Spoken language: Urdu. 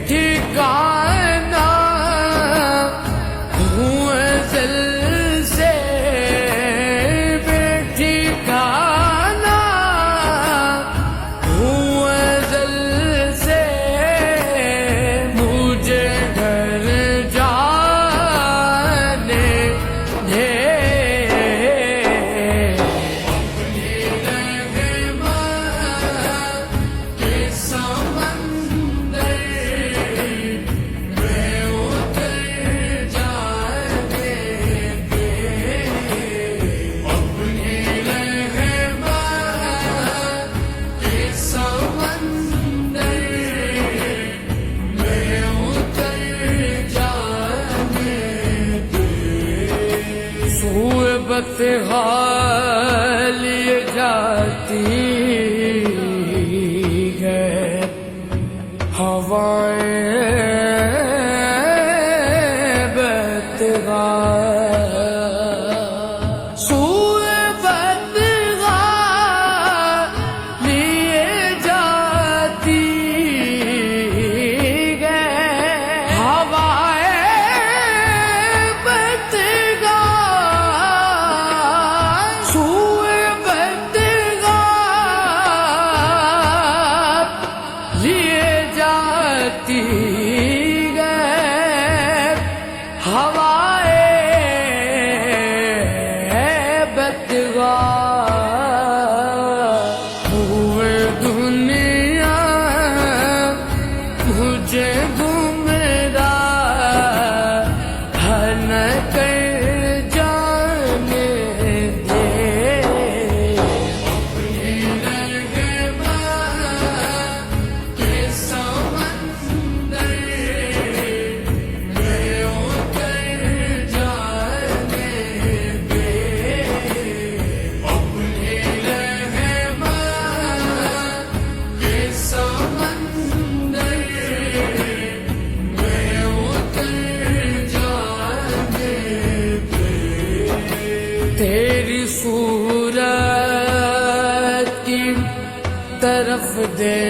ٹھکانا ہوں ازل سے بے ٹھکانا ہوں ازل سے مجھے گھر جانے دے سوئے بطحا لیے جاتی ہے ہوائیں بطحا سوئے بطحا لیے جاتی ہے ہوائیں بطحا سوئے بطحا لیے جاتی ہے ہوائیں بطحا ہوئے دنیا مجھے گمراہ نہ کر جانے دے اپنی رہبر کے سمندر میں اتر جانے دے اپنی رہبر کے سمندر میں اتر جانے دے تیری صورت کی طرف دے